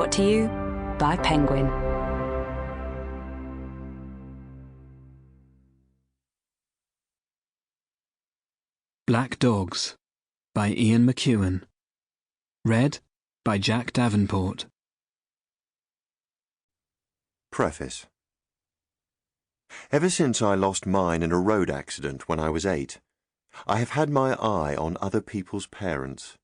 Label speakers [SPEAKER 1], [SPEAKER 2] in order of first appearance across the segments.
[SPEAKER 1] Brought to you by Penguin.
[SPEAKER 2] Black Dogs by Ian McEwan. Read by Jack Davenport.
[SPEAKER 3] Preface. Ever since I lost mine in a road accident when I was 8, I have had my eye on other people's parents.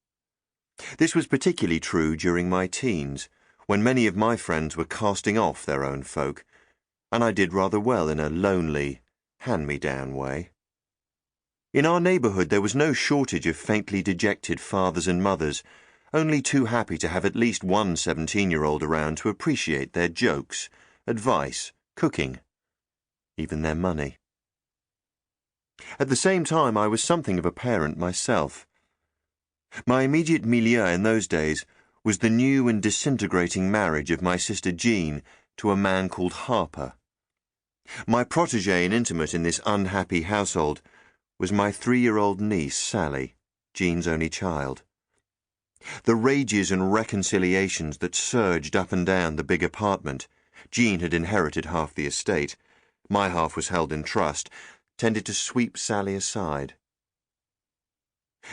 [SPEAKER 3] This was particularly true during my teens, when many of my friends were casting off their own folk, and I did rather well in a lonely, hand-me-down way. In our neighbourhood there was no shortage of faintly dejected fathers and mothers, only too happy to have at least one 17-year-old around to appreciate their jokes, advice, cooking, even their money. At the same time, I was something of a parent myself. My immediate milieu in those days was the new and disintegrating marriage of my sister Jean to a man called Harper. My protégé and intimate in this unhappy household was my 3-year-old niece, Sally, Jean's only child. The rages and reconciliations that surged up and down the big apartment — Jean had inherited half the estate, my half was held in trust — tended to sweep Sally aside.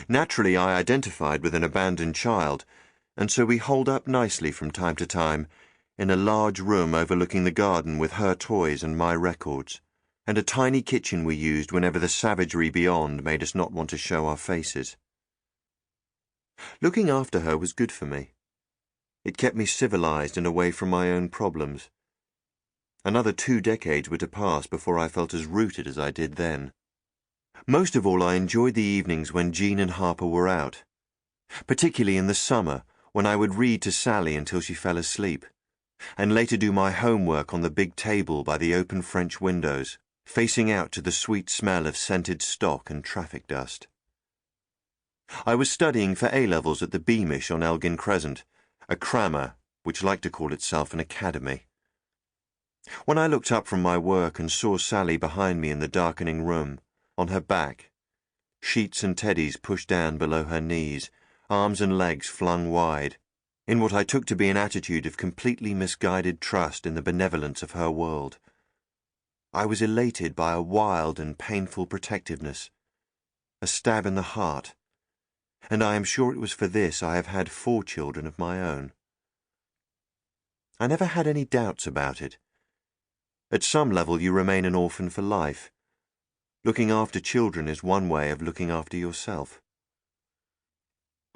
[SPEAKER 3] Naturally, I identified with an abandoned child, and so we holed up nicely from time to time in a large room overlooking the garden with her toys and my records, and a tiny kitchen we used whenever the savagery beyond made us not want to show our faces. Looking after her was good for me. It kept me civilized and away from my own problems. Another 2 decades were to pass before I felt as rooted as I did then. Most of all, I enjoyed the evenings when Jean and Harper were out, particularly in the summer when I would read to Sally until she fell asleep, and later do my homework on the big table by the open French windows, facing out to the sweet smell of scented stock and traffic dust. I was studying for A-levels at the Beamish on Elgin Crescent, a crammer which liked to call itself an academy. When I looked up from my work and saw Sally behind me in the darkening room, on her back, sheets and teddies pushed down below her knees, arms and legs flung wide, in what I took to be an attitude of completely misguided trust in the benevolence of her world, I was elated by a wild and painful protectiveness, a stab in the heart, and I am sure it was for this I have had 4 children of my own. I never had any doubts about it. At some level you remain an orphan for life. Looking after children is one way of looking after yourself.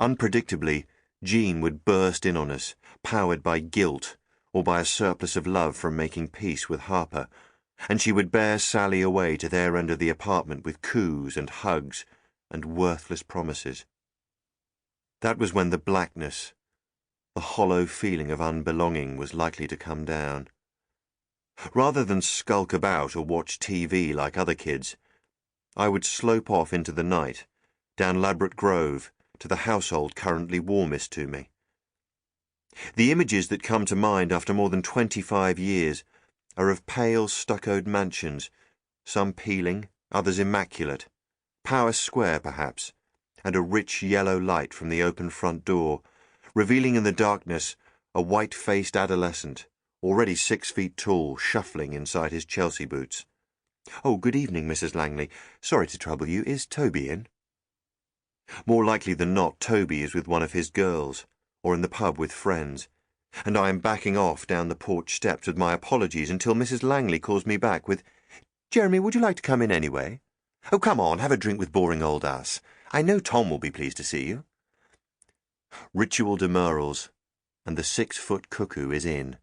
[SPEAKER 3] Unpredictably, Jean would burst in on us, powered by guilt or by a surplus of love from making peace with Harper, and she would bear Sally away to their end of the apartment with coos and hugs and worthless promises. That was when the blackness, the hollow feeling of unbelonging was likely to come down. Rather than skulk about or watch TV like other kids, I would slope off into the night, down Ladbroke Grove, to the household currently warmest to me. The images that come to mind after more than 25 years are of pale stuccoed mansions, some peeling, others immaculate, Power Square perhaps, and a rich yellow light from the open front door, revealing in the darkness a white-faced adolescent, already 6 feet tall, shuffling inside his Chelsea boots. "Oh, good evening, Mrs. Langley. Sorry to trouble you. Is Toby in?" More likely than not, Toby is with one of his girls, or in the pub with friends, and I am backing off down the porch steps with my apologies until Mrs. Langley calls me back with, "Jeremy, would you like to come in anyway? Oh, come on, have a drink with boring old us. I know Tom will be pleased to see you." Ritual demurrals, and the 6-foot cuckoo is in,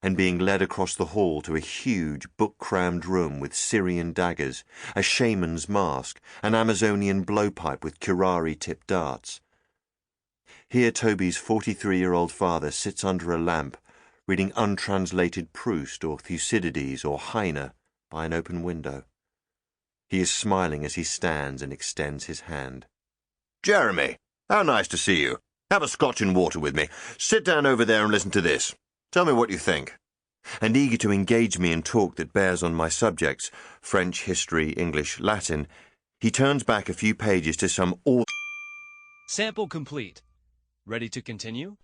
[SPEAKER 3] and being led across the hall to a huge, book-crammed room with Syrian daggers, a shaman's mask, an Amazonian blowpipe with curare-tipped darts. Here Toby's 43-year-old father sits under a lamp, reading untranslated Proust or Thucydides or Heine by an open window. He is smiling as he stands and extends his hand. "Jeremy, how nice to see you. Have a scotch and water with me. Sit down over there and listen to this. Tell me what you think." And eager to engage me in talk that bears on my subjects, French, history, English, Latin, he turns back a few pages to some
[SPEAKER 4] Sample complete. Ready to continue?